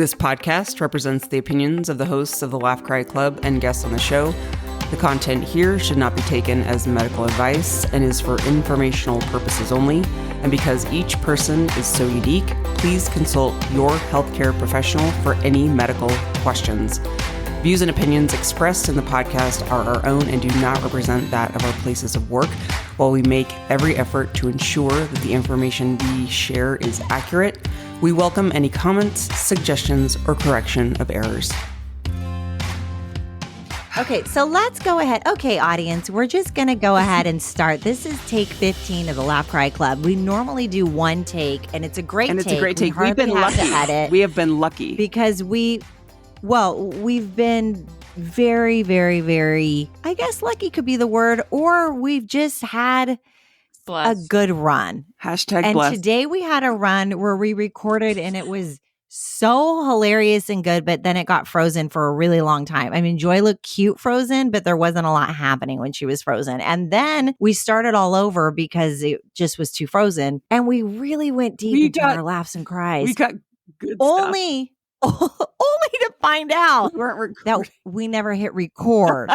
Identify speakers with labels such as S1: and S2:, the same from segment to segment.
S1: This podcast represents the opinions of the hosts of the Laugh Cry Club and guests on the show. The content here should not be taken as medical advice and is for informational purposes only. And because each person is so unique, please consult your healthcare professional for any medical questions. Views and opinions expressed in the podcast are our own and do not represent that of our places of work. While we make every effort to ensure that the information we share is accurate, we welcome any comments, suggestions, or correction of errors.
S2: Okay, so let's go ahead. Okay, audience, we're just going to go ahead and start. This is take 15 of the Laugh Cry Club. We normally do one take, and it's a great take.
S1: And it's a great take.
S2: We've been lucky.
S1: We have been lucky.
S2: Because we've been very, very, very, I guess lucky could be the word, or we've just had
S3: blessed.
S2: A good run.
S1: Hashtag
S2: and
S1: blessed.
S2: Today we had a run where we recorded and it was so hilarious and good, but then it got frozen for a really long time. I mean, Joy looked cute frozen, but there wasn't a lot happening when she was frozen. And then we started all over because it just was too frozen. And we really went deep into our laughs and cries.
S1: We got good
S2: only to find out that we never hit record.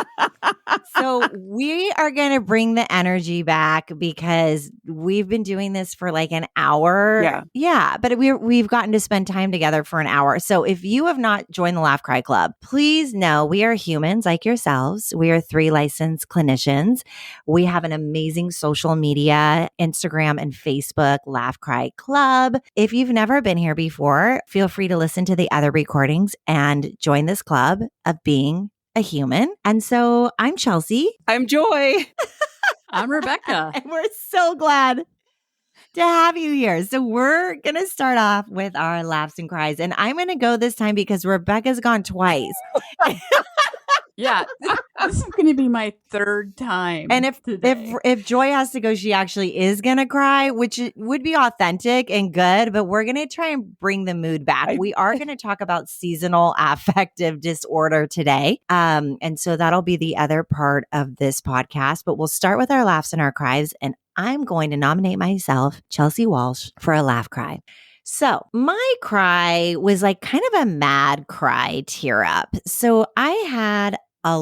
S2: So we are going to bring the energy back because we've been doing this for like an hour. Yeah. But we've gotten to spend time together for an hour. So if you have not joined the Laugh Cry Club, please know we are humans like yourselves. We are 3 licensed clinicians. We have an amazing social media, Instagram and Facebook, Laugh Cry Club. If you've never been here before, feel free to listen to the other recordings and join this club of being a human. And so I'm Chelsea.
S1: I'm Joy.
S3: I'm Rebecca.
S2: And we're so glad to have you here. So we're going to start off with our laughs and cries. And I'm going to go this time because Rebecca's gone twice.
S3: Yeah, this is going to be my 3rd time.
S2: And if Joy has to go, she actually is going to cry, which would be authentic and good, but we're going to try and bring the mood back. We are going to talk about seasonal affective disorder today. And so that'll be the other part of this podcast, but we'll start with our laughs and our cries. And I'm going to nominate myself, Chelsea Walsh, for a laugh cry. So my cry was like kind of a mad cry tear up. So I have a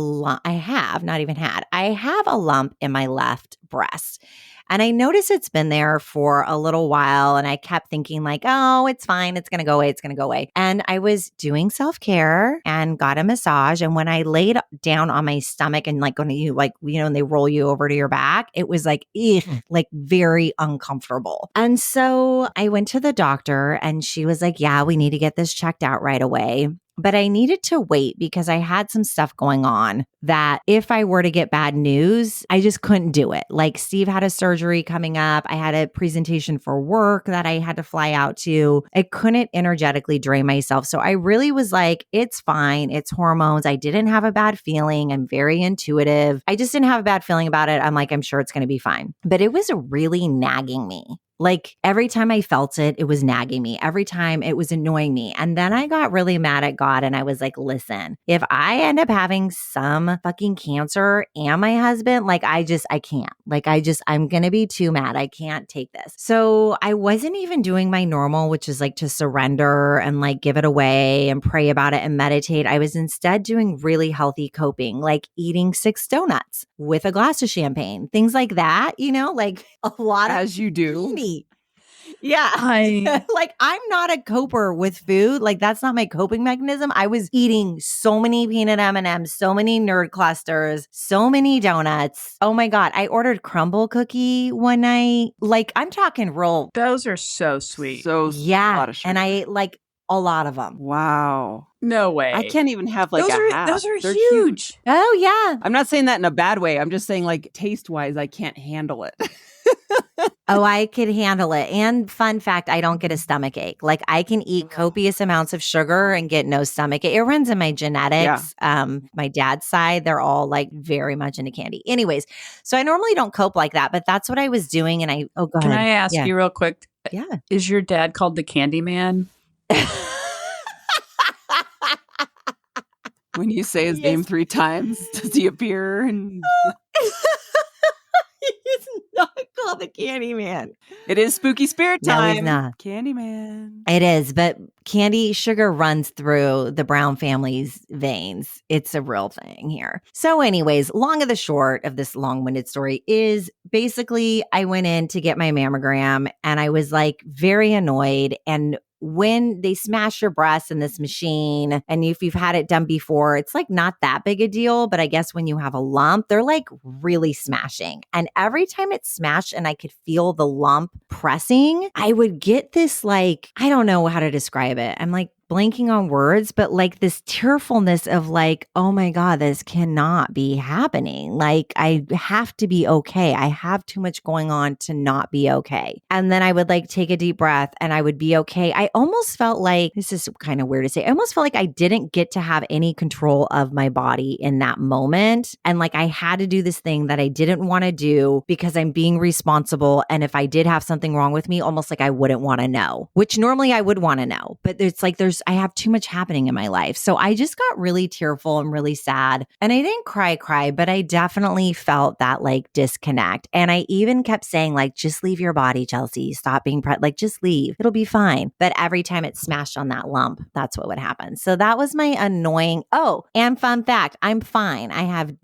S2: lump in my left breast. And I noticed it's been there for a little while. And I kept thinking like, oh, it's fine. It's going to go away. It's going to go away. And I was doing self-care and got a massage. And when I laid down on my stomach and like, when they roll you over to your back, it was like, like very uncomfortable. And so I went to the doctor and she was like, yeah, we need to get this checked out right away. But I needed to wait because I had some stuff going on that if I were to get bad news, I just couldn't do it. Like Steve had a surgery coming up. I had a presentation for work that I had to fly out to. I couldn't energetically drain myself. So I really was like, it's fine. It's hormones. I didn't have a bad feeling. I'm very intuitive. I just didn't have a bad feeling about it. I'm like, I'm sure it's going to be fine. But it was really nagging me. Like every time I felt it, it was nagging me. Every time it was annoying me. And then I got really mad at God and I was like, listen, if I end up having some fucking cancer and my husband, like I can't. Like I'm going to be too mad. I can't take this. So I wasn't even doing my normal, which is like to surrender and like give it away and pray about it and meditate. I was instead doing really healthy coping, like eating 6 donuts with a glass of champagne, things like that, like a lot of
S1: as you do.
S2: Yeah. Like I'm not a coper with food. Like that's not my coping mechanism. I was eating so many peanut M&Ms, so many nerd clusters, so many donuts. Oh my God. I ordered crumble cookie one night. Like I'm talking real.
S3: Those are so sweet.
S1: So
S2: yeah.
S1: A lot of sugar.
S2: And I ate like a lot of them.
S1: Wow.
S3: No way.
S1: I can't even have like half.
S3: Those are
S1: They're
S3: huge.
S2: Oh yeah.
S1: I'm not saying that in a bad way. I'm just saying like taste wise, I can't handle it.
S2: Oh, I could handle it. And fun fact, I don't get a stomach ache. Like I can eat copious amounts of sugar and get no stomach ache. It runs in my genetics. Yeah. My dad's side, they're all like very much into candy. Anyways, so I normally don't cope like that, but that's what I was doing. And go ahead.
S3: Can I ask you real quick?
S2: Yeah.
S3: Is your dad called the Candy Man?
S1: When you say his name 3 times, does he appear? And
S2: He's not about the Candyman.
S1: It is spooky spirit
S2: No,
S1: time.
S2: he's not.
S1: Candyman.
S2: It is, but candy sugar runs through the Brown family's veins. It's a real thing here. So anyways, long of the short of this long-winded story is basically I went in to get my mammogram and I was like very annoyed. And when they smash your breasts in this machine, and if you've had it done before, it's like not that big a deal. But I guess when you have a lump, they're like really smashing. And every time it smashed and I could feel the lump pressing, I would get this like, I don't know how to describe it. I'm like blanking on words, but like this tearfulness of like, oh my God, this cannot be happening. Like I have to be okay. I have too much going on to not be okay. And then I would like take a deep breath and I would be okay. I almost felt like, this is kind of weird to say, I almost felt like I didn't get to have any control of my body in that moment. And like I had to do this thing that I didn't want to do because I'm being responsible. And if I did have something wrong with me, almost like I wouldn't want to know, which normally I would want to know. But it's like I have too much happening in my life. So I just got really tearful and really sad. And I didn't cry, but I definitely felt that like disconnect. And I even kept saying like, just leave your body, Chelsea. Stop being like, just leave. It'll be fine. But every time it smashed on that lump, that's what would happen. So that was my annoying. Oh, and fun fact, I'm fine. I have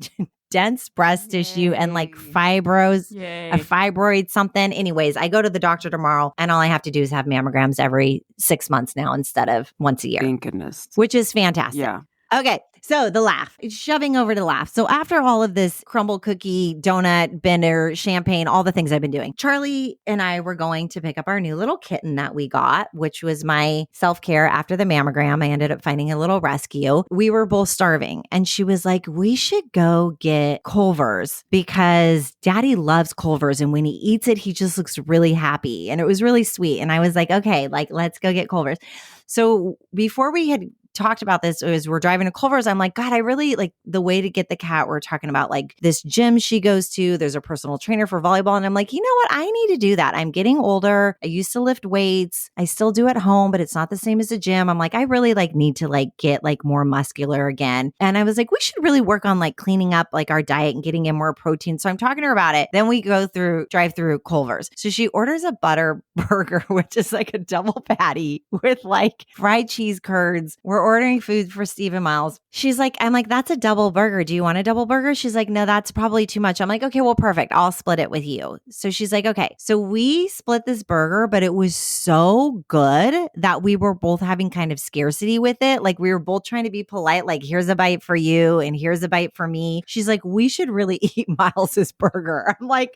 S2: dense breast tissue and like fibros, a fibroid something. Anyways, I go to the doctor tomorrow and all I have to do is have mammograms every 6 months now instead of once a year.
S1: Thank goodness.
S2: Which is fantastic.
S1: Yeah.
S2: Okay, so the laugh, shoving over to laugh. So after all of this crumble cookie, donut, bender, champagne, all the things I've been doing, Charlie and I were going to pick up our new little kitten that we got, which was my self-care after the mammogram. I ended up finding a little rescue. We were both starving and she was like, we should go get Culver's because daddy loves Culver's. And when he eats it, he just looks really happy. And it was really sweet. And I was like, okay, like let's go get Culver's. So before we had talked about this as we're driving to Culver's, I'm like, God, I really like the way to get the cat. We're talking about like this gym she goes to. There's a personal trainer for volleyball. And I'm like, you know what? I need to do that. I'm getting older. I used to lift weights. I still do at home, but it's not the same as a gym. I'm like, I really like need to like get like more muscular again. And I was like, we should really work on like cleaning up like our diet and getting in more protein. So I'm talking to her about it. Then we drive through Culver's. So she orders a butter burger, which is like a double patty with like fried cheese curds. We're ordering food for Steve and Miles. I'm like, that's a double burger. Do you want a double burger? She's like, no, that's probably too much. I'm like, okay, well, perfect. I'll split it with you. So she's like, okay. So we split this burger, but it was so good that we were both having kind of scarcity with it. Like we were both trying to be polite. Like here's a bite for you and here's a bite for me. She's like, we should really eat Miles's burger. I'm like,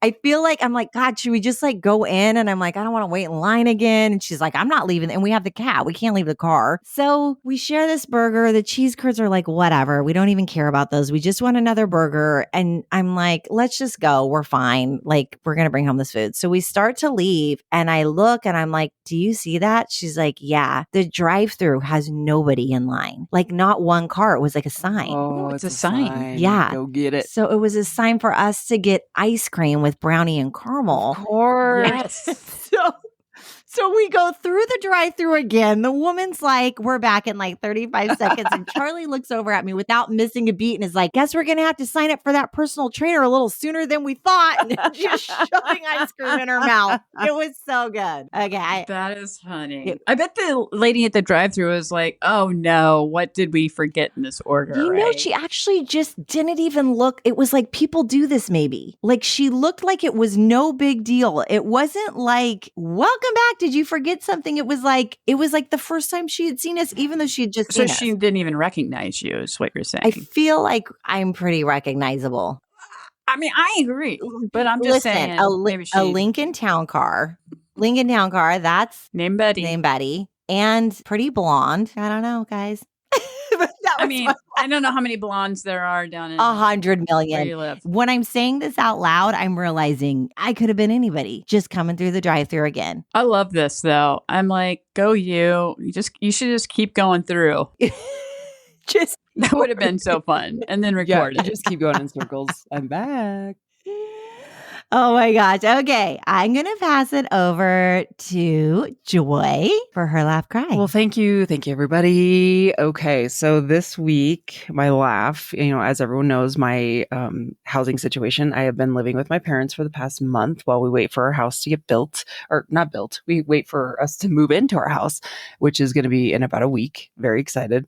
S2: I feel like I'm like, God, should we just like go in? And I'm like, I don't want to wait in line again. And she's like, I'm not leaving. And we have the cat. We can't leave the car. So we share this burger. The cheese curds are like, whatever. We don't even care about those. We just want another burger. And I'm like, let's just go. We're fine. Like, we're going to bring home this food. So we start to leave and I look and I'm like, do you see that? She's like, yeah. The drive-through has nobody in line. Like not one car. It was like a sign.
S1: Oh,
S3: it's a sign.
S2: Yeah.
S1: Go get it.
S2: So it was a sign for us to get ice cream with brownie and caramel.
S1: Of course.
S3: Yes.
S2: So we go through the drive-through again. The woman's like, we're back in like 35 seconds. And Charlie looks over at me without missing a beat and is like, guess we're going to have to sign up for that personal trainer a little sooner than we thought. And just shoving ice cream in her mouth. It was so good. Okay.
S3: That is funny. I bet the lady at the drive-thru was like, oh no, what did we forget in this order?
S2: You know, she actually just didn't even look. It was like, people do this maybe. Like she looked like it was no big deal. It wasn't like, welcome back. Did you forget something? It was like the first time she had seen us, even though she had just seen us.
S3: So she didn't even recognize you, is what you're saying.
S2: I feel like I'm pretty recognizable.
S3: I mean, I agree, but I'm just saying.
S2: A Lincoln Town Car. That's
S3: named Betty.
S2: And pretty blonde. I don't know, guys.
S3: I mean, I don't know how many blondes there are down in
S2: 100 million.
S3: Where you live.
S2: When I'm saying this out loud, I'm realizing I could have been anybody just coming through the drive-thru again.
S3: I love this though. I'm like, go you. You should just keep going through. That would have been so fun. And then record it.
S1: Just keep going in circles. I'm back.
S2: Oh my gosh. Okay. I'm going to pass it over to Joy for her laugh cry.
S1: Well, thank you. Thank you, everybody. Okay. So this week, my laugh, as everyone knows, my housing situation, I have been living with my parents for the past month while we wait for our house to get built, or not built. We wait for us to move into our house, which is going to be in about a week. Very excited.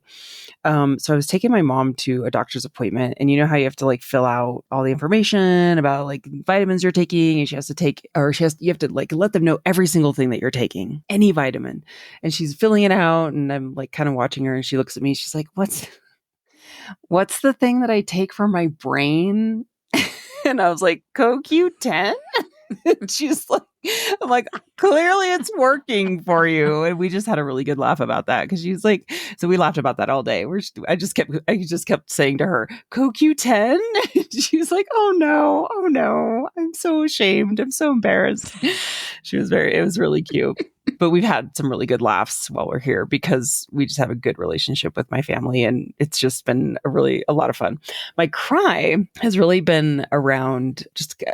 S1: So I was taking my mom to a doctor's appointment, and you know how you have to like fill out all the information about like vitamins you're taking, and you have to like let them know every single thing that you're taking, any vitamin. And she's filling it out, and I'm like kind of watching her, and she looks at me, she's like, what's the thing that I take for my brain? And I was like, CoQ10. She's like, I'm like, clearly it's working for you. And we just had a really good laugh about that because she's like, so we laughed about that all day. I just kept saying to her, CoQ10. She's like, oh no, I'm so ashamed. I'm so embarrassed. It was really cute. But we've had some really good laughs while we're here because we just have a good relationship with my family, and it's just been a lot of fun. My cry has really been around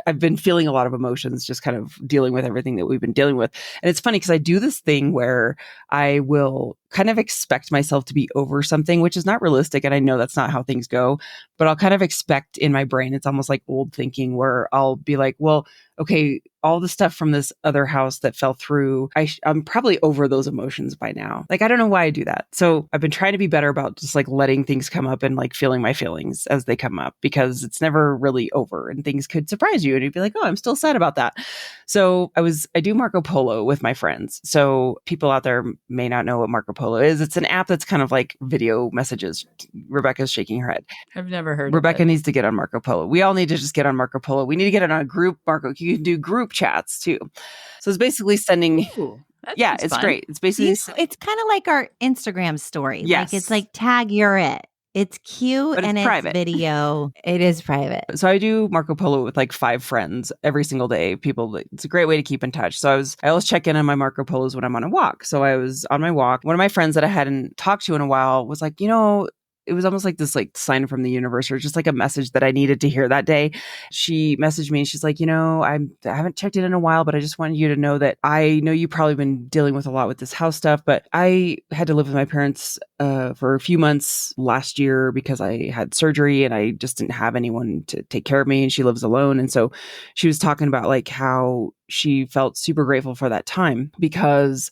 S1: I've been feeling a lot of emotions, just kind of dealing with everything that we've been dealing with. And it's funny because I do this thing where I will kind of expect myself to be over something, which is not realistic. And I know that's not how things go, but I'll kind of expect in my brain, it's almost like old thinking where I'll be like, well, okay, all the stuff from this other house that fell through, I'm probably over those emotions by now. Like, I don't know why I do that. So I've been trying to be better about just like letting things come up and like feeling my feelings as they come up, because it's never really over and things could surprise you and you'd be like, oh, I'm still sad about that. So I do Marco Polo with my friends. So people out there may not know what Marco Polo is. It's an app that's kind of like video messages. Rebecca's shaking her head.
S3: I've never heard
S1: Rebecca
S3: of it.
S1: needs to get on Marco Polo. We all need to just get on Marco Polo. We need to get on a group You can do group chats too. So it's basically sending.
S3: Ooh, that
S1: Yeah,
S3: sounds
S1: it's
S3: fun.
S1: great. It's basically
S2: It's kind of like our Instagram story.
S1: Yes.
S2: Like it's like tag you're it. It's cute
S1: But it's
S2: and it's
S1: private.
S2: video. It is private.
S1: So I do Marco Polo with like 5 friends every single day. It's a great way to keep in touch. So I always check in on my Marco Polos when I'm on a walk. So I was on my walk. One of my friends that I hadn't talked to in a while was like, it was almost like this like sign from the universe, or just like a message that I needed to hear that day. She messaged me and she's like, I haven't checked in a while, but I just wanted you to know that I know you've probably been dealing with a lot with this house stuff, but I had to live with my parents for a few months last year because I had surgery and I just didn't have anyone to take care of me, and she lives alone. And so she was talking about like how she felt super grateful for that time because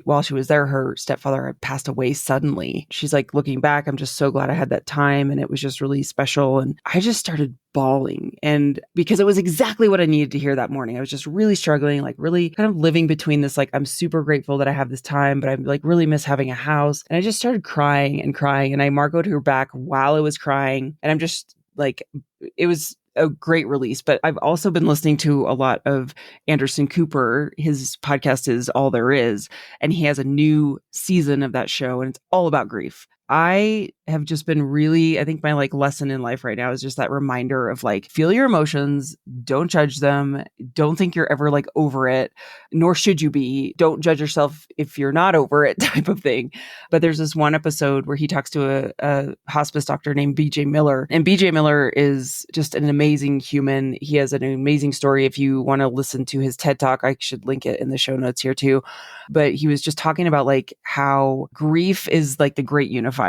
S1: while she was there, her stepfather had passed away suddenly. She's like, looking back, I'm just so glad I had that time, and it was just really special. And I just started bawling, and because it was exactly what I needed to hear that morning. I was just really struggling, like really kind of living between this, like, I'm super grateful that I have this time, but I like really miss having a house. And I just started crying, and I Margoed her back while I was crying. And I'm just like, it was a great release. But I've also been listening to a lot of Anderson Cooper. His podcast is All There Is, and he has a new season of that show, and it's all about grief. I have just been I think my like lesson in life right now is just that reminder of like, feel your emotions, don't judge them, don't think you're ever like over it, nor should you be. Don't judge yourself if you're not over it, type of thing. But there's this one episode where he talks to a hospice doctor named BJ Miller, and BJ Miller is just an amazing human. He has an amazing story. If you want to listen to his TED Talk, I should link it in the show notes here too. But he was just talking about like how grief is like the great unifier,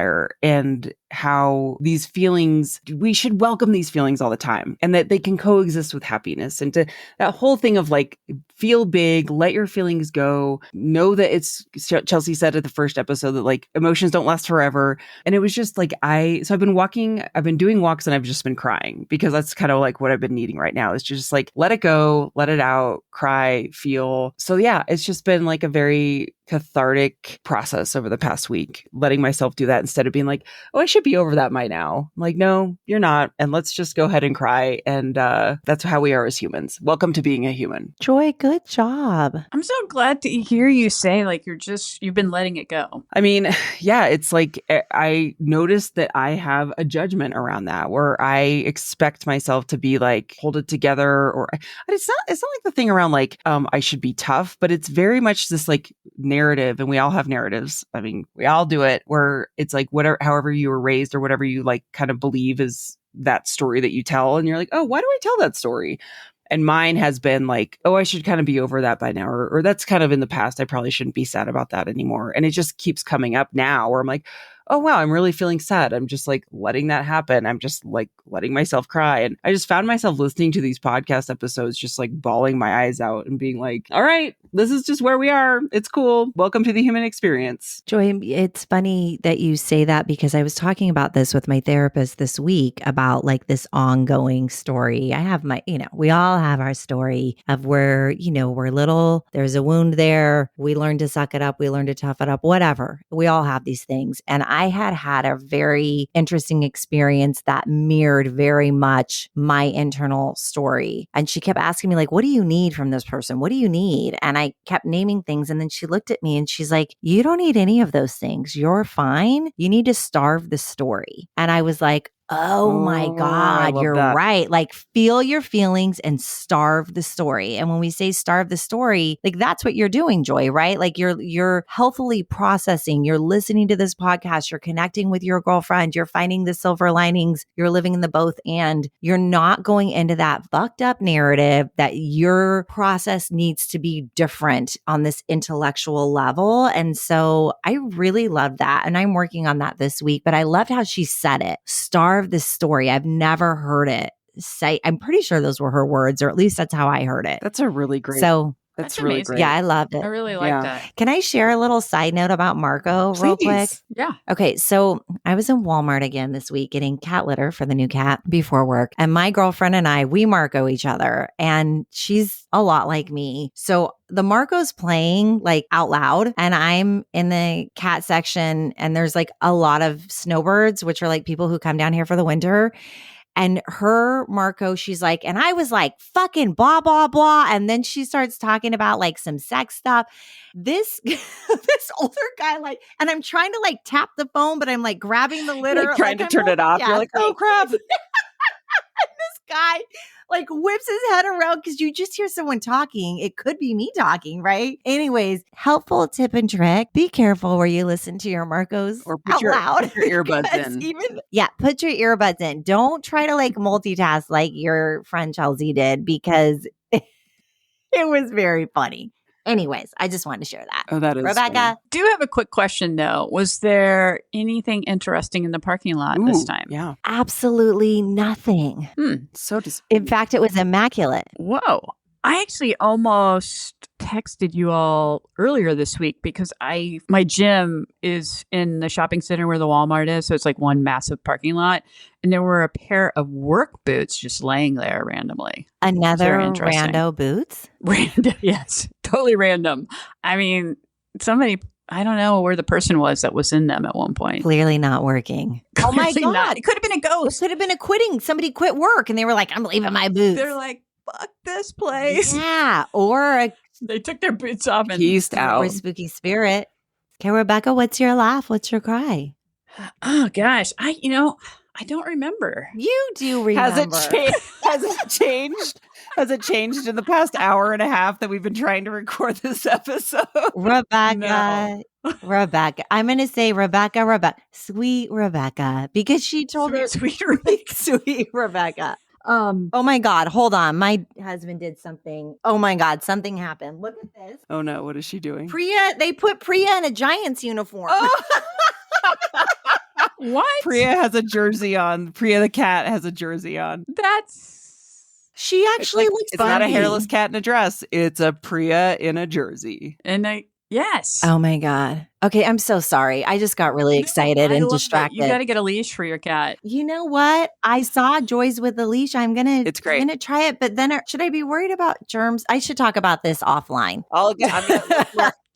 S1: and how these feelings, we should welcome these feelings all the time, and that they can coexist with happiness. And to that whole thing of like, feel big, let your feelings go, know that Chelsea said at the first episode that like emotions don't last forever. And it was just like, so I've been doing walks, and I've just been crying, because that's kind of like what I've been needing right now, is just like, let it go, let it out, cry, feel. So yeah, it's just been like a very cathartic process over the past week, letting myself do that instead of being like, oh, I should be over that by now. I'm like, no, you're not. And let's just go ahead and cry. And that's how we are as humans. Welcome to being a human.
S2: Joy, good job.
S3: I'm so glad to hear you say like you've been letting it go.
S1: I mean, yeah, it's like I noticed that I have a judgment around that, where I expect myself to be like, hold it together, or it's not like the thing around like I should be tough, but it's very much this like narrative, and we all have narratives. I mean, we all do it, where it's like however you were raised, or whatever you like kind of believe is that story that you tell, and you're like, oh, why do I tell that story? And mine has been like, oh, I should kind of be over that by now. Or that's kind of in the past. I probably shouldn't be sad about that anymore. And it just keeps coming up now where I'm like, oh, wow, I'm really feeling sad. I'm just like letting that happen. I'm just like letting myself cry. And I just found myself listening to these podcast episodes, just like bawling my eyes out and being like, all right, this is just where we are. It's cool. Welcome to the human experience.
S2: Joy, it's funny that you say that because I was talking about this with my therapist this week about like this ongoing story. I have my, we all have our story of where, we're little, there's a wound there. We learn to suck it up. We learn to tough it up, whatever. We all have these things. And I had a very interesting experience that mirrored very much my internal story. And she kept asking me like, what do you need from this person? What do you need? And I kept naming things. And then she looked at me and she's like, you don't need any of those things. You're fine. You need to starve the story. And I was like, oh my God, you're right. Like feel your feelings and starve the story. And when we say starve the story, like that's what you're doing, Joy, right? Like you're healthily processing, you're listening to this podcast, you're connecting with your girlfriend, you're finding the silver linings, you're living in the both and you're not going into that fucked up narrative that your process needs to be different on this intellectual level. And so I really love that. And I'm working on that this week, but I loved how she said it. Starve the story. I've never heard it say. I'm pretty sure those were her words, or at least that's how I heard it.
S1: That's a really great.
S2: So
S1: that's really
S3: amazing.
S1: great.
S2: Yeah, I loved it.
S3: I really like that.
S2: Can I share a little side note about Marco real quick?
S3: Yeah.
S2: Okay, so I was in Walmart again this week getting cat litter for the new cat before work. And my girlfriend and I, we Marco each other. And she's a lot like me. So the Marco's playing like out loud and I'm in the cat section and there's like a lot of snowbirds, which are like people who come down here for the winter. And her Marco, she's like, and I was like, fucking blah, blah, blah. And then she starts talking about like some sex stuff. This older guy, like, and I'm trying to like tap the phone, but I'm like grabbing the litter.
S1: Like trying to turn it off. You're like, oh crap.
S2: This guy like whips his head around because you just hear someone talking. It could be me talking, right? Anyways, helpful tip and trick. Be careful where you listen to your Marcos
S1: or
S2: out loud.
S1: Put your earbuds in.
S2: Put your earbuds in. Don't try to like multitask like your friend Chelsea did because it was very funny. Anyways, I just wanted to share that.
S1: Oh, that is
S2: Rebecca.
S1: funny.
S3: Do have a quick question though. Was there anything interesting in the parking lot this time?
S1: Yeah.
S2: Absolutely nothing.
S1: So does
S2: In fact, it was immaculate.
S3: Whoa. I actually almost texted you all earlier this week because my gym is in the shopping center where the Walmart is. So it's like one massive parking lot. And there were a pair of work boots just laying there randomly.
S2: Another rando boots?
S3: Random, yes. Totally random. I mean, I don't know where the person was that was in them at one point.
S2: Clearly not working. Oh my God.
S3: Not. It could have been a ghost.
S2: It could have been a quitting. Somebody quit work and they were like, I'm leaving my boots.
S3: They're like, fuck this place.
S2: Yeah. Or
S3: they took their boots off and
S1: peaced out.
S2: Or a spooky spirit. Okay, Rebecca, what's your laugh? What's your cry?
S3: Oh gosh. I don't remember.
S2: You do remember.
S1: Has it changed? Has it changed in the past hour and a half that we've been trying to record this episode?
S2: Rebecca.
S3: No.
S2: Rebecca. I'm going to say Rebecca. Sweet Rebecca. Because she told her.
S3: Sweet
S2: Rebecca. Oh my God. Hold on. My husband did something. Oh my God. Something happened. Look at this.
S1: Oh no. What is she doing?
S2: They put Priya in a Giants uniform.
S1: Oh.
S3: What?
S1: Priya has a jersey on. Priya the cat has a jersey on.
S2: She actually looks
S1: It's not a hairless cat in a dress. It's a Priya in a jersey.
S3: And yes.
S2: Oh my God. Okay, I'm so sorry. I just got really excited and distracted.
S3: You got to get a leash for your cat.
S2: You know what? I saw Joy's with the leash.
S1: It's great.
S2: I'm gonna try it, but then should I be worried about germs? I should talk about this offline.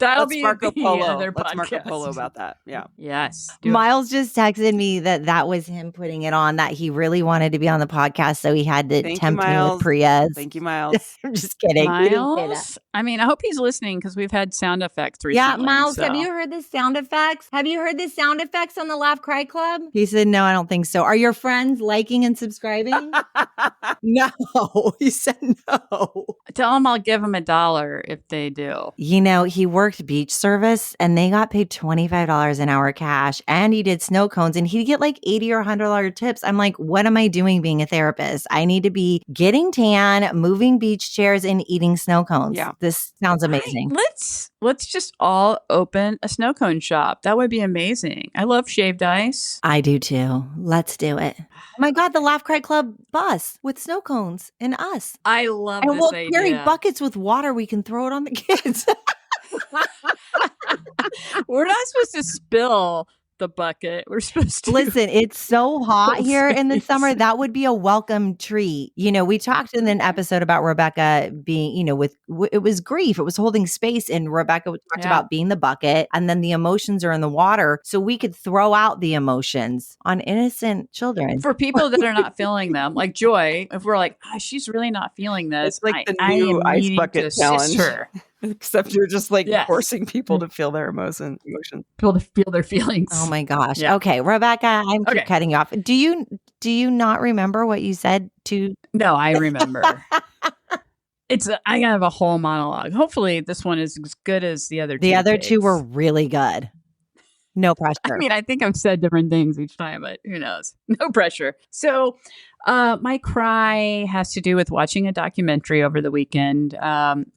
S3: That'll be
S1: Marco Polo.
S3: Another podcast.
S1: Let's Marco Polo about that. Yeah.
S3: Yes.
S2: Miles just texted me that was him putting it on, that he really wanted to be on the podcast, so he had to tempt me with Priya's.
S1: Thank you, Miles.
S2: I'm just kidding.
S3: Miles? I mean, I hope he's listening because we've had sound effects recently.
S2: Yeah, Miles, have you heard the sound effects? Have you heard the sound effects on the Laugh Cry Club? He said, no, I don't think so. Are your friends liking and subscribing? No. He said no.
S3: Tell them I'll give them $1 if they do.
S2: You know, he worked beach service and they got paid $25 an hour cash, and he did snow cones and he'd get like $80 or $100 tips. I'm like, what am I doing being a therapist? I need to be getting tan, moving beach chairs, and eating snow cones.
S1: Yeah.
S2: This sounds amazing.
S3: Let's just all open a snow cone shop. That would be amazing. I love shaved ice.
S2: I do too. Let's do it. Oh my God, the Laugh Cry Club bus with snow cones and us.
S3: I love
S2: And
S3: this
S2: we'll
S3: idea.
S2: carry buckets with water. We can throw it on the kids.
S3: We're not supposed to spill the bucket. We're supposed to
S2: Listen, it's so hot
S3: Hold
S2: here in the
S3: space.
S2: summer. That would be a welcome treat. You know, we talked in an episode about Rebecca being, you know, it was grief. It was holding space. And Rebecca talked about being the bucket, and then the emotions are in the water. So we could throw out the emotions on innocent children.
S3: For people that are not feeling them, like Joy, if we're like, she's really not feeling this,
S1: It's like the
S3: I
S1: new
S3: am
S1: ice
S3: needing
S1: bucket
S3: to assist
S1: challenge.
S3: her.
S1: Except you're just like
S3: Yes.
S1: forcing people to feel their emotions.
S3: People to feel their feelings.
S2: Oh my gosh.
S3: Yeah.
S2: Okay, Rebecca, I'm
S3: Okay.
S2: keep cutting you off. Do you not remember what you said to
S3: No, I remember. I have a whole monologue. Hopefully this one is as good as the other two.
S2: the other two
S3: takes.
S2: were really good. No pressure.
S3: I mean, I think I've said different things each time, but who knows? No pressure. So my cry has to do with watching a documentary over the weekend.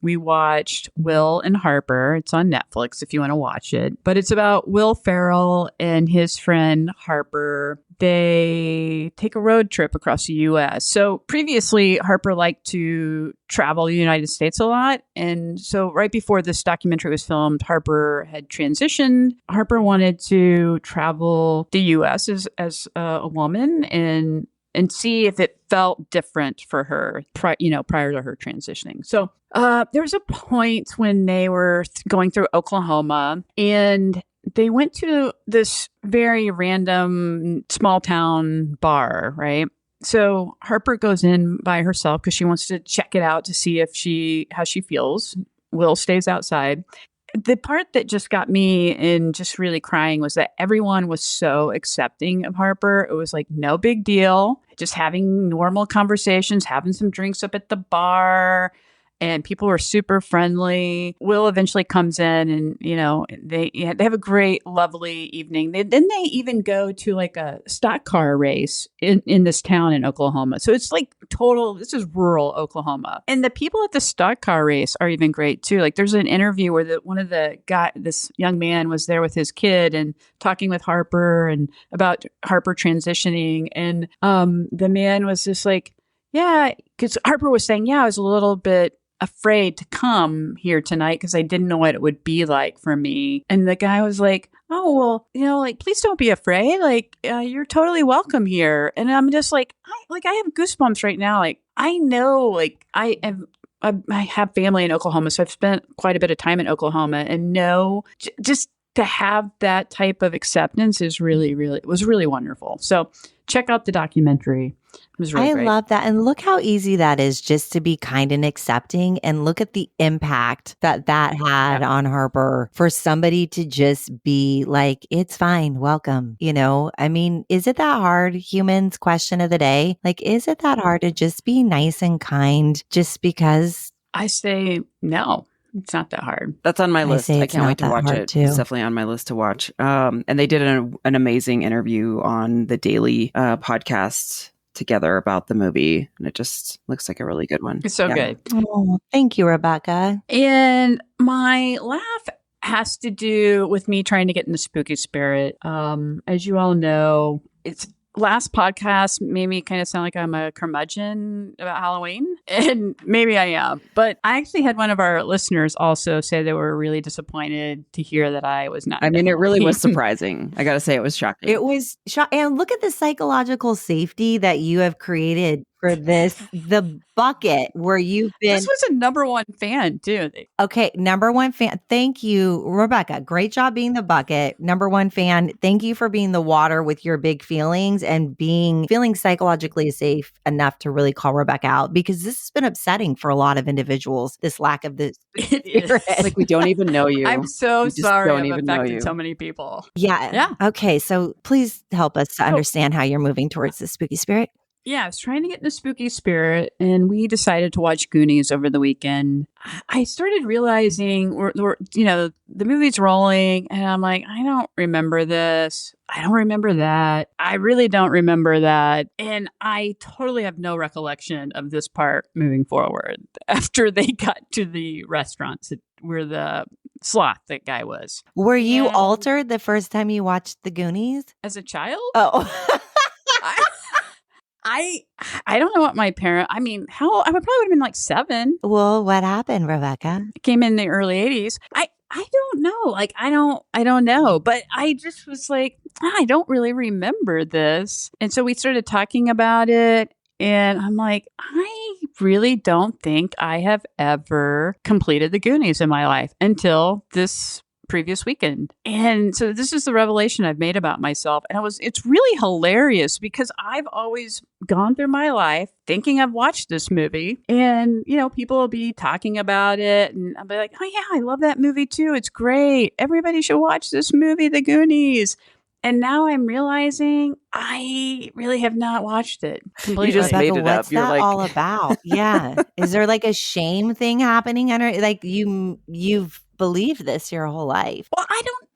S3: We watched Will and Harper. It's on Netflix if you want to watch it. But it's about Will Ferrell and his friend Harper. They take a road trip across the U.S. So previously, Harper liked to travel the United States a lot. And so right before this documentary was filmed, Harper had transitioned. Harper wanted to travel the U.S. as a woman and see if it felt different for her, prior to her transitioning. So there was a point when they were going through Oklahoma, and they went to this very random small town bar, right? So Harper goes in by herself because she wants to check it out to see how she feels. Will stays outside. The part that just got me in just really crying was that everyone was so accepting of Harper. It was like no big deal, just having normal conversations, having some drinks up at the bar. And people were super friendly. Will eventually comes in, and they have a great, lovely evening. Then they even go to like a stock car race in this town in Oklahoma. So it's like this is rural Oklahoma, and the people at the stock car race are even great too. Like there's an interview where this young man was there with his kid and talking with Harper and about Harper transitioning, and the man was just like, yeah, because Harper was saying, yeah, I was a little bit afraid to come here tonight because I didn't know what it would be like for me. And the guy was like, oh, well, please don't be afraid. You're totally welcome here. And I'm just like, I have goosebumps right now. Like, I know, I have family in Oklahoma, so I've spent quite a bit of time in Oklahoma, and just to have that type of acceptance was really wonderful. So check out the documentary. It was really great.
S2: I love that. And look how easy that is just to be kind and accepting. And look at the impact that had on Harper for somebody to just be like, it's fine. Welcome. I mean, is it that hard? Humans question of the day. Like, is it that hard to just be nice and kind just because?
S3: I say no. It's not that hard.
S1: That's on my list. I can't wait to watch it.
S2: Too.
S1: It's definitely on my list to watch. And they did an amazing interview on the Daily podcast together about the movie, and it just looks like a really good one.
S3: It's so good.
S2: Oh, thank you, Rebecca.
S3: And my laugh has to do with me trying to get in the spooky spirit. As you all know, last podcast made me kind of sound like I'm a curmudgeon about Halloween, and maybe I am. But I actually had one of our listeners also say they were really disappointed to hear that I was not.
S1: I mean, it really was surprising. I got to say, it was shocking.
S2: It was and look at the psychological safety that you have created for the bucket where you've been.
S3: This was a number one fan too.
S2: Okay, number one fan. Thank you, Rebecca. Great job being the bucket. Number one fan. Thank you for being the water with your big feelings and feeling psychologically safe enough to really call Rebecca out, because this has been upsetting for a lot of individuals, this lack of this spirit.
S1: It's like we don't even know you.
S3: I'm so
S1: We just
S3: sorry
S1: don't
S3: I've
S1: even know
S3: affected
S1: you.
S3: so many people.
S2: Yeah. Okay, so please help us to understand how you're moving towards the spooky spirit.
S3: Yeah, I was trying to get in the spooky spirit, and we decided to watch Goonies over the weekend. I started realizing, the movie's rolling, and I'm like, I don't remember this. I don't remember that. I really don't remember that. And I totally have no recollection of this part moving forward after they got to the restaurants where the sloth that guy was.
S2: Were you altered the first time you watched the Goonies?
S3: As a child?
S2: Oh.
S3: I don't know what I would probably would have been like 7.
S2: Well, what happened, Rebecca?
S3: It came in the early 80s. I don't know. Like, I don't know. But I just was like, I don't really remember this. And so we started talking about it. And I'm like, I really don't think I have ever completed the Goonies in my life until this previous weekend. And so this is the revelation I've made about myself. And it's really hilarious because I've always gone through my life thinking I've watched this movie, and, people will be talking about it, and I'll be like, oh yeah, I love that movie too. It's great. Everybody should watch this movie, The Goonies. And now I'm realizing I really have not watched it completely.
S1: You just made it
S2: what's
S1: up. You're
S2: that
S1: like,
S2: all about? Yeah. Is there like a shame thing happening under, like you've believed this your whole life?
S3: Well,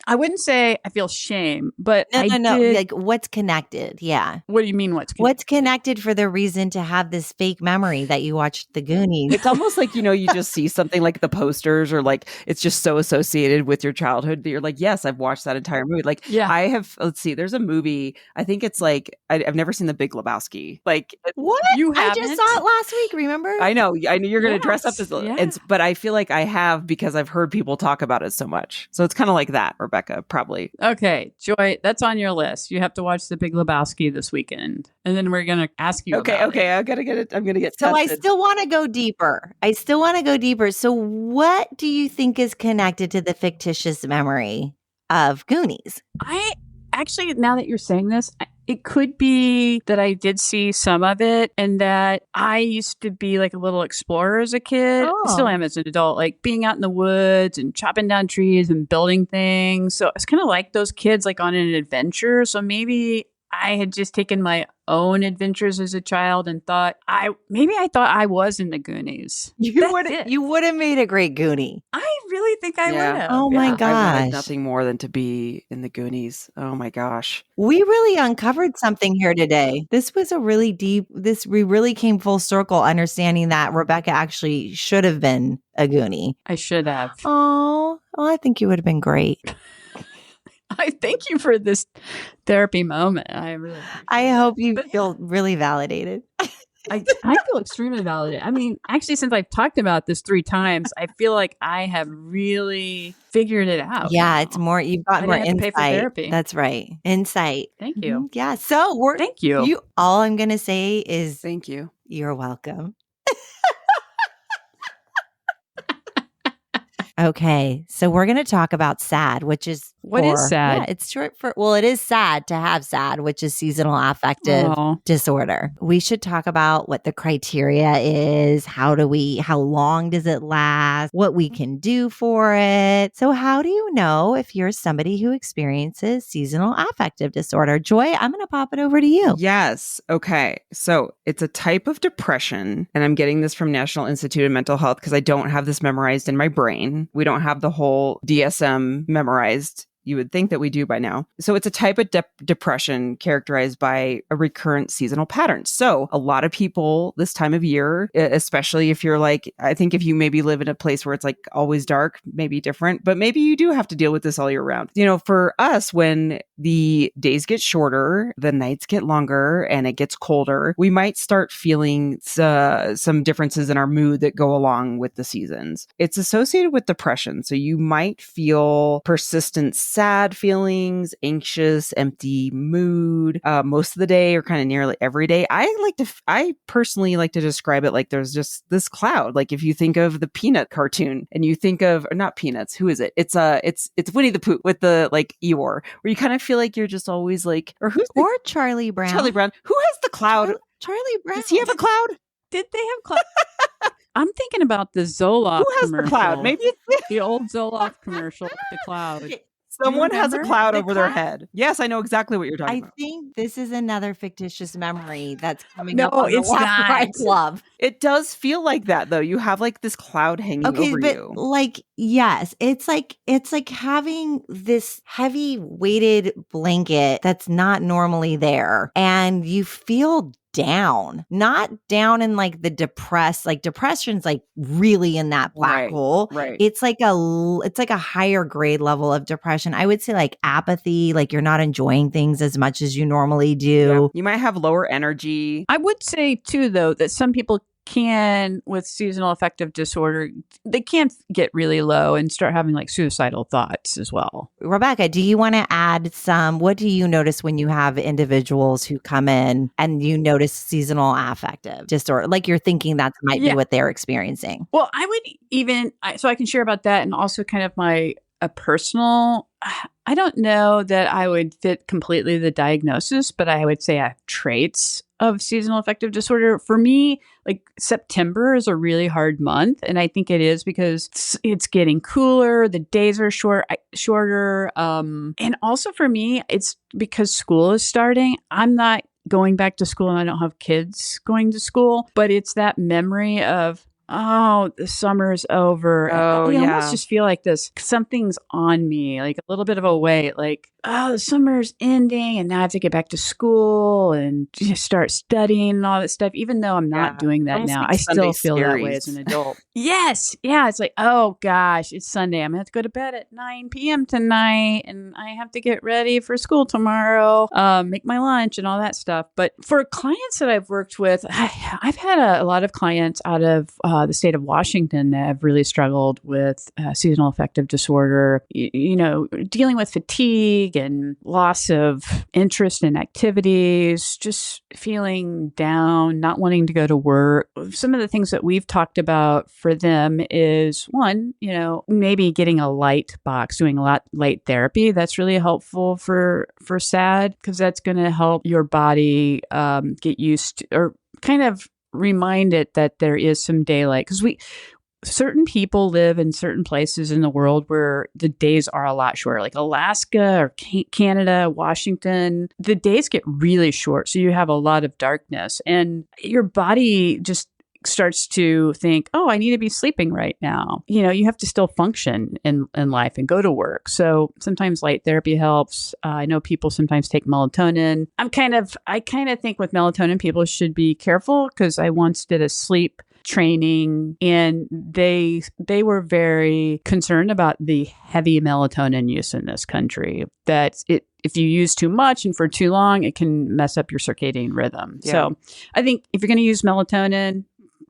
S3: I wouldn't say I feel shame, but
S2: No. Like, what's connected? Yeah.
S3: What do you mean what's connected?
S2: What's connected for the reason to have this fake memory that you watched the Goonies?
S1: It's almost like, you just see something like the posters, or like it's just so associated with your childhood that you're like, yes, I've watched that entire movie. Like,
S3: yeah.
S1: I have, let's see, there's a movie, I think it's like, I've never seen The Big Lebowski. Like,
S2: what?
S3: You haven't?
S2: I just saw it last week, remember?
S1: I know you're going to dress up as,
S3: yeah.
S1: But I feel like I have, because I've heard people talk about it so much. So it's kind of like that, Rebecca, probably.
S3: Okay, Joy, that's on your list. You have to watch The Big Lebowski this weekend, and then we're gonna ask you.
S1: Okay,
S3: about it.
S1: I gotta get it. I'm gonna get.
S2: So
S1: tested.
S2: I still want to go deeper. So what do you think is connected to the fictitious memory of Goonies?
S3: I actually, now that you're saying this, it could be that I did see some of it, and that I used to be like a little explorer as a kid.
S2: Oh.
S3: I still am as an adult, like being out in the woods and chopping down trees and building things. So it's kind of like those kids, like on an adventure. So maybe I had just taken my own adventures as a child and thought I thought I was in the Goonies.
S2: You would have made a great Goonie.
S3: I really think I would have.
S2: Oh my
S1: I
S2: gosh.
S1: wanted nothing more than to be in the Goonies. Oh my gosh.
S2: We really uncovered something here today. This was a really deep, we really came full circle understanding that Rebecca actually should have been a Goonie.
S3: I should have.
S2: Oh, well, I think you would have been great.
S3: I thank you for this therapy moment.
S2: I hope you feel really validated.
S3: I feel extremely validated. I mean, actually, since I've talked about this 3 times, I feel like I have really figured it out.
S2: Yeah, it's more, you've got more insight.
S3: Pay for therapy.
S2: That's right. Insight.
S3: Thank you.
S2: Mm-hmm. Yeah. So
S3: thank you.
S2: All I'm going to say is
S1: thank you.
S2: You're welcome. Okay, so we're going to talk about SAD, which is
S3: what is SAD?
S2: Yeah, it's short for, well, it is sad to have SAD, which is seasonal affective disorder. We should talk about what the criteria is. How long does it last? What we can do for it. So how do you know if you're somebody who experiences seasonal affective disorder? Joy, I'm going to pop it over to you.
S1: Yes. Okay. So it's a type of depression, and I'm getting this from National Institute of Mental Health because I don't have this memorized in my brain. We don't have the whole DSM memorized. You would think that we do by now. So it's a type of depression characterized by a recurrent seasonal pattern. So a lot of people this time of year, especially if you're like, I think if you maybe live in a place where it's like always dark, maybe different, but maybe you do have to deal with this all year round. For us, when the days get shorter, the nights get longer, and it gets colder, we might start feeling some differences in our mood that go along with the seasons. It's associated with depression. So you might feel persistent sad feelings, anxious, empty mood, most of the day or kind of nearly every day. I personally like to describe it like there's just this cloud. Like if you think of the Peanut cartoon and you think of, or not Peanuts, who is it? It's Winnie the Pooh with the like Eeyore, where you kind of feel like you're just always like,
S2: or Charlie Brown.
S1: Charlie Brown. Who has the cloud?
S2: Charlie Brown.
S1: Does he have a cloud?
S3: Did they have cloud? I'm thinking about the Zoloft
S1: Who has
S3: commercial.
S1: the cloud? Maybe it's
S3: the old Zoloft commercial with the cloud.
S1: Someone has a cloud over their head. Yes, I know exactly what you're talking about.
S2: I think this is another fictitious memory that's coming
S3: No,
S2: up on the
S3: it's
S2: Laugh Cry
S3: not.
S2: Club.
S1: It does feel like that though. You have like this cloud hanging over
S2: but
S1: you.
S2: like, yes, it's like having this heavy weighted blanket that's not normally there, and you feel down, not down in like the depressed, like depression's like really in that black hole.
S1: Right.
S2: It's like a higher grade level of depression. I would say like apathy, like you're not enjoying things as much as you normally do.
S1: Yeah. You might have lower energy.
S3: I would say too, though, that some people can, with seasonal affective disorder, they can get really low and start having like suicidal thoughts as well.
S2: Rebecca, do you want to add what do you notice when you have individuals who come in and you notice seasonal affective disorder? Like you're thinking that might be what they're experiencing.
S3: Well, I would so I can share about that, and also kind of a personal, I don't know that I would fit completely the diagnosis, but I would say I have traits of seasonal affective disorder. For me, like September is a really hard month. And I think it is because it's getting cooler. The days are shorter. And also for me, it's because school is starting. I'm not going back to school and I don't have kids going to school, but it's that memory of, oh, the summer is over.
S1: Oh,
S3: I almost just feel like something's on me, like a little bit of a weight, like, oh, the summer's ending and now I have to get back to school and just start studying and all that stuff. Even though I'm not doing that now, I still feel that way as an adult. Yes. Yeah. It's like, oh gosh, it's Sunday. I'm going to have to go to bed at 9 p.m. tonight and I have to get ready for school tomorrow, make my lunch and all that stuff. But for clients that I've worked with, I've had a lot of clients out of the state of Washington that have really struggled with seasonal affective disorder, dealing with fatigue and loss of interest in activities, just feeling down, not wanting to go to work. Some of the things that we've talked about for them is one, maybe getting a light box, doing a lot light therapy. That's really helpful for SAD, because that's going to help your body get used to, or kind of remind it that there is some daylight, because certain people live in certain places in the world where the days are a lot shorter, like Alaska or Canada, Washington. The days get really short, so you have a lot of darkness, and your body just starts to think, oh, I need to be sleeping right now. You have to still function in life and go to work. So sometimes light therapy helps. I know people sometimes take melatonin. I kind of think with melatonin, people should be careful, because I once did a sleep training and they were very concerned about the heavy melatonin use in this country, that if you use too much and for too long, it can mess up your circadian rhythm. Yeah. So I think if you're going to use melatonin,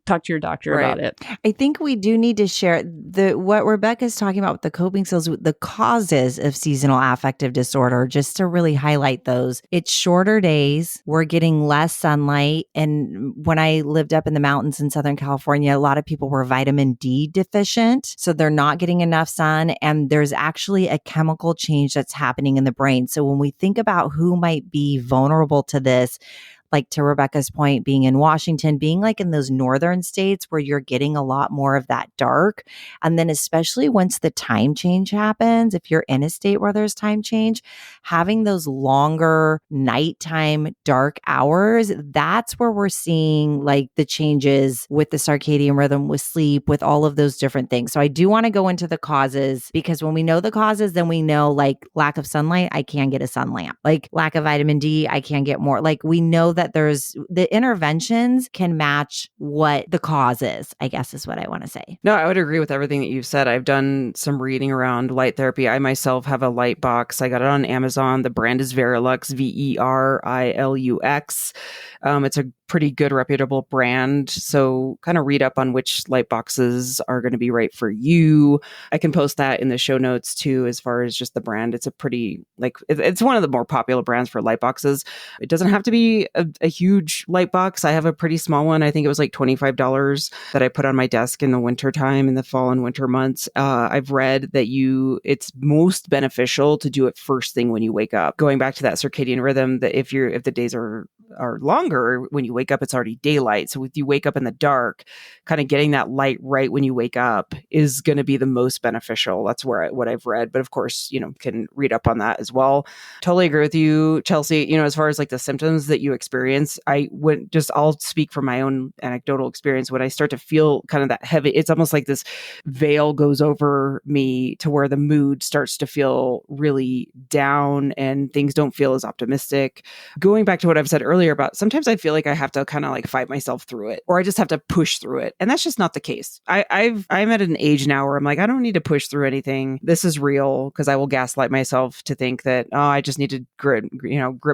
S3: talk to your doctor about it.
S2: I think we do need to share what Rebecca's talking about with the coping skills, the causes of seasonal affective disorder, just to really highlight those. It's shorter days. We're getting less sunlight. And when I lived up in the mountains in Southern California, a lot of people were vitamin D deficient. So they're not getting enough sun. And there's actually a chemical change that's happening in the brain. So when we think about who might be vulnerable to this, like to Rebecca's point, being in Washington, being like in those northern states where you're getting a lot more of that dark. And then especially once the time change happens, if you're in a state where there's time change, having those longer nighttime dark hours, that's where we're seeing like the changes with the circadian rhythm, with sleep, with all of those different things. So I do want to go into the causes, because when we know the causes, then we know like lack of sunlight, I can get a sun lamp. Like lack of vitamin D, I can get more. Like we know that there's the interventions can match what the cause is, I guess is what I want to say.
S1: No, I would agree with everything that you've said. I've done some reading around light therapy. I myself have a light box. I got it on Amazon. The brand is Verilux, Verilux. It's a pretty good reputable brand. So kind of read up on which light boxes are going to be right for you. I can post that in the show notes too, as far as just the brand. It's a pretty, like, it's one of the more popular brands for light boxes. It doesn't have to be a huge light box. I have a pretty small one. I think it was like $25 that I put on my desk in the winter time, in the fall and winter months. I've read that it's most beneficial to do it first thing when you wake up. Going back to that circadian rhythm, that if the days are longer, when you wake up, it's already daylight. So if you wake up in the dark, kind of getting that light right when you wake up is going to be the most beneficial. That's what I've read. But of course, can read up on that as well. Totally agree with you, Chelsea. As far as like the symptoms that you experience, I'll speak from my own anecdotal experience. When I start to feel kind of that heavy, it's almost like this veil goes over me to where the mood starts to feel really down and things don't feel as optimistic. Going back to what I've said earlier about sometimes I feel like I have to kind of like fight myself through it, or I just have to push through it. And that's just not the case. I'm at an age now where I'm like, I don't need to push through anything. This is real, because I will gaslight myself to think that, I just need to grit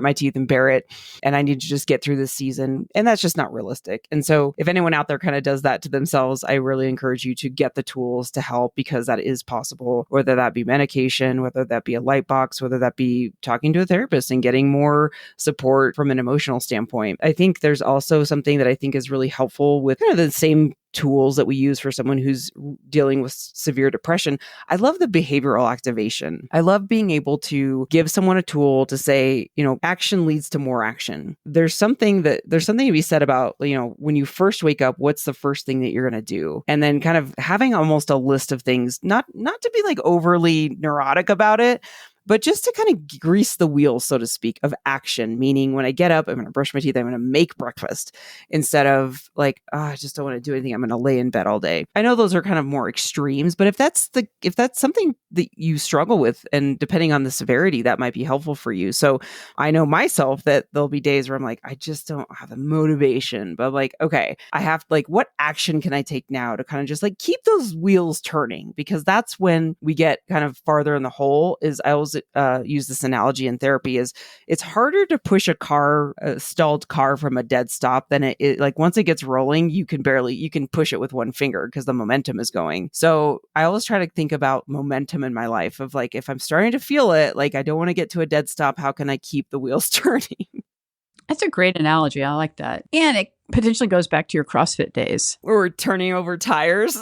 S1: my teeth and bear it. And I need to just get through this season. And that's just not realistic. And so if anyone out there kind of does that to themselves, I really encourage you to get the tools to help, because that is possible, whether that be medication, whether that be a light box, whether that be talking to a therapist and getting more support from an emotional standpoint. I think there's also something that I think is really helpful with kind of the same tools that we use for someone who's dealing with severe depression. I love the behavioral activation. I love being able to give someone a tool to say, action leads to more action. There's something to be said about, when you first wake up, what's the first thing that you're going to do? And then kind of having almost a list of things, not to be like overly neurotic about it, but just to kind of grease the wheels, so to speak, of action. Meaning when I get up, I'm going to brush my teeth, I'm going to make breakfast, instead of like, I just don't want to do anything, I'm going to lay in bed all day. I know those are kind of more extremes, but if that's something that you struggle with, and depending on the severity, that might be helpful for you. So I know myself that there'll be days where I'm like, I just don't have the motivation, but I'm like, okay, I have what action can I take now to kind of just like keep those wheels turning? Because that's when we get kind of farther in the hole. Is I always use this analogy in therapy, is it's harder to push a stalled car from a dead stop than it like once it gets rolling, you can push it with one finger because the momentum is going. So I always try to think about momentum in my life of like, if I'm starting to feel it, like I don't want to get to a dead stop, how can I keep the wheels turning?
S3: That's a great analogy. I like that. And it potentially goes back to your CrossFit days.
S1: Or turning over tires.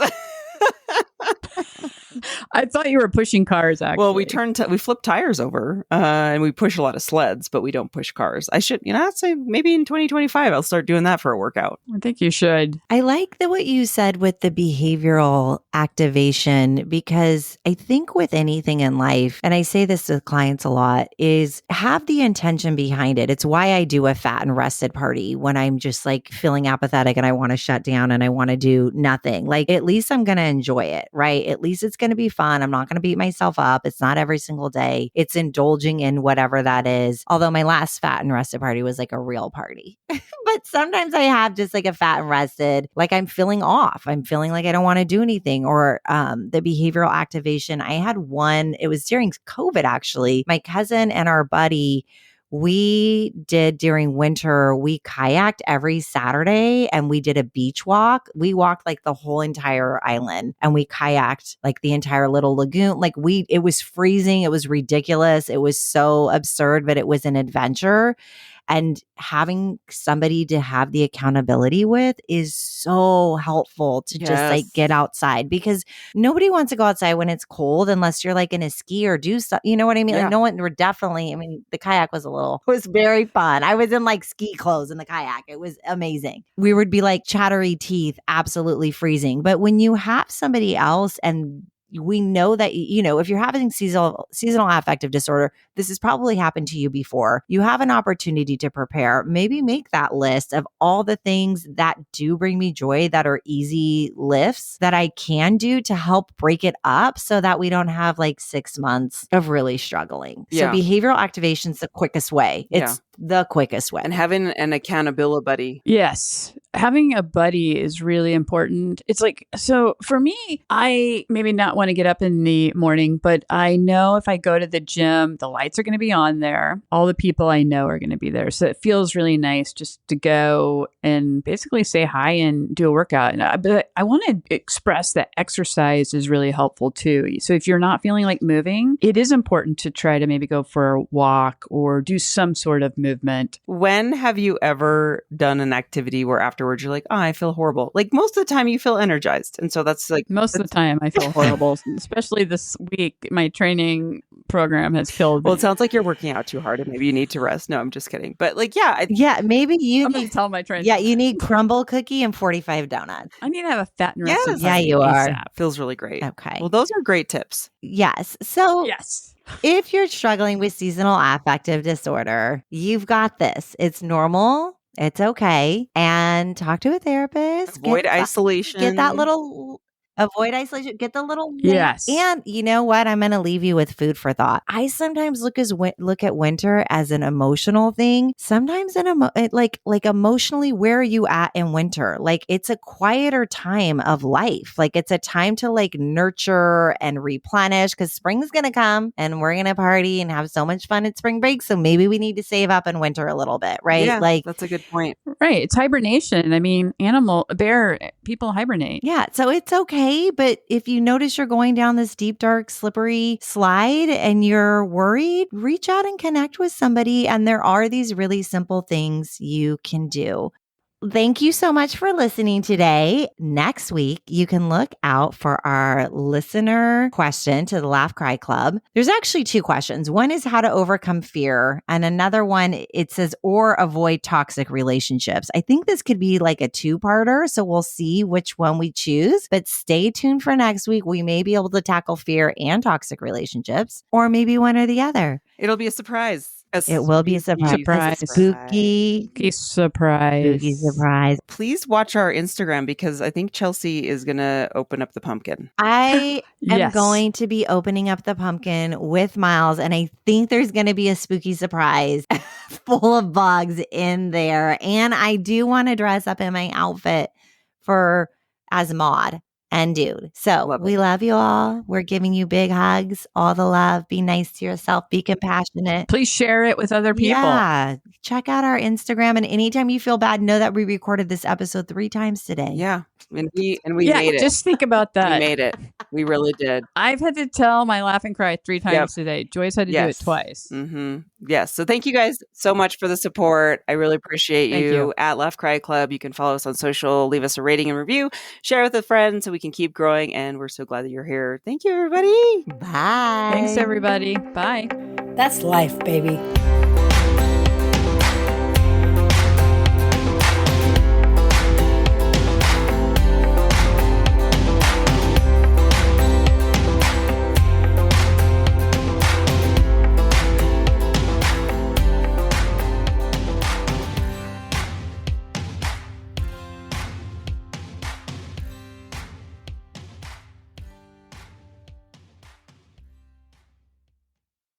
S3: I thought you were pushing cars, actually.
S1: Well, we flip tires over and we push a lot of sleds, but we don't push cars. I'd say maybe in 2025, I'll start doing that for a workout.
S3: I think you should.
S2: I like what you said with the behavioral activation, because I think with anything in life, and I say this to clients a lot, is have the intention behind it. It's why I do a fat and rested party when I'm just like feeling apathetic and I want to shut down and I want to do nothing. Like, at least I'm going to enjoy it, right? At least it's going to be fun. I'm not going to beat myself up. It's not every single day. It's indulging in whatever that is. Although my last fat and rested party was like a real party. But sometimes I have just like a fat and rested, like I'm feeling off. I'm feeling like I don't want to do anything. Or the behavioral activation. I had one, it was during COVID actually. My cousin and our buddy, we did during winter, we kayaked every Saturday and we did a beach walk. We walked like the whole entire island and we kayaked like the entire little lagoon. It was freezing. It was ridiculous. It was so absurd, but it was an adventure. And having somebody to have the accountability with is so helpful to just like get outside, because nobody wants to go outside when it's cold unless you're like in a ski or do stuff. You know what I mean?
S1: Yeah.
S2: Like the kayak was it was very fun. I was in like ski clothes in the kayak. It was amazing. We would be like chattery teeth, absolutely freezing. But when you have somebody else, and we know that, if you're having seasonal affective disorder, this has probably happened to you before. You have an opportunity to prepare. Maybe make that list of all the things that do bring me joy, that are easy lifts that I can do to help break it up, so that we don't have like 6 months of really struggling.
S1: Yeah.
S2: So behavioral activation is the quickest way. It's the quickest way.
S1: And having an accountability buddy.
S3: Yes. having a buddy is really important. It's like, so for me, I maybe not want to get up in the morning, but I know if I go to the gym, the lights are going to be on there. All the people I know are going to be there. So it feels really nice just to go and basically say hi and do a workout. But I want to express that exercise is really helpful too. So if you're not feeling like moving, it is important to try to maybe go for a walk or do some sort of movement.
S1: When have you ever done an activity where afterwards you're like, oh, I feel horrible? Like most of the time you feel energized. And so that's like
S3: Most of the time I feel horrible, especially this week. My training program has killed me.
S1: Well, it sounds like you're working out too hard and maybe you need to rest. No, I'm just kidding. But like, yeah.
S2: Yeah, maybe you
S3: I'm going
S2: need
S3: to tell my trainer.
S2: Yeah, you need crumble cookie and 45 donuts.
S3: I need to have a fat and
S1: Yes.
S3: rested
S2: Yeah,
S3: body
S2: you are.
S3: ASAP.
S1: Feels really great.
S2: Okay.
S1: Well, those are great tips.
S2: Yes. So
S3: Yes.
S2: if you're struggling with seasonal affective disorder, you've got this. It's normal. It's okay. And talk to a therapist.
S1: Avoid isolation.
S2: Get that little avoid isolation. Get the little
S3: Yes.
S2: And you know what? I'm going to leave you with food for thought. I sometimes look at winter as an emotional thing. Sometimes like emotionally, where are you at in winter? Like it's a quieter time of life. Like it's a time to like nurture and replenish because spring's going to come and we're going to party and have so much fun at spring break. So maybe we need to save up in winter a little bit, right?
S1: Yeah,
S2: Like
S1: that's a good point.
S3: Right. It's hibernation. I mean, people hibernate.
S2: Yeah, so it's okay. But if you notice you're going down this deep, dark, slippery slide and you're worried, reach out and connect with somebody. And there are these really simple things you can do. Thank you so much for listening today. Next week, you can look out for our listener question to the Laugh Cry Club. There's actually 2 questions. One is how to overcome fear. And another one, it says, or avoid toxic relationships. I think this could be like a 2-parter. So we'll see which one we choose. But stay tuned for next week. We may be able to tackle fear and toxic relationships, or maybe one or the other.
S1: It'll be a surprise.
S2: It will be a surprise. Spooky surprise.
S1: Please watch our Instagram because I think Chelsea is going to open up the pumpkin.
S2: I am
S3: Yes.
S2: going to be opening up the pumpkin with Miles, and I think there's going to be a spooky surprise full of bugs in there. And I do want to dress up in my outfit as Maud and Dude. So we love you all. We're giving you big hugs, all the love. Be nice to yourself. Be compassionate.
S3: Please share it with other people.
S2: Yeah. Check out our Instagram. And anytime you feel bad, know that we recorded this episode 3 times today.
S1: Yeah. And we made it.
S3: Just think about that.
S1: We made it. We really did.
S3: I've had to tell my laugh and cry 3 times today. Joyce had to do it twice.
S1: Mm-hmm. Yes. So thank you guys so much for the support. I really appreciate you. At Laugh Cry Club. You can follow us on social, leave us a rating and review, share with a friend so we can keep growing. And we're so glad that you're here. Thank you, everybody.
S2: Bye.
S3: Thanks, everybody. Bye.
S4: That's life, baby.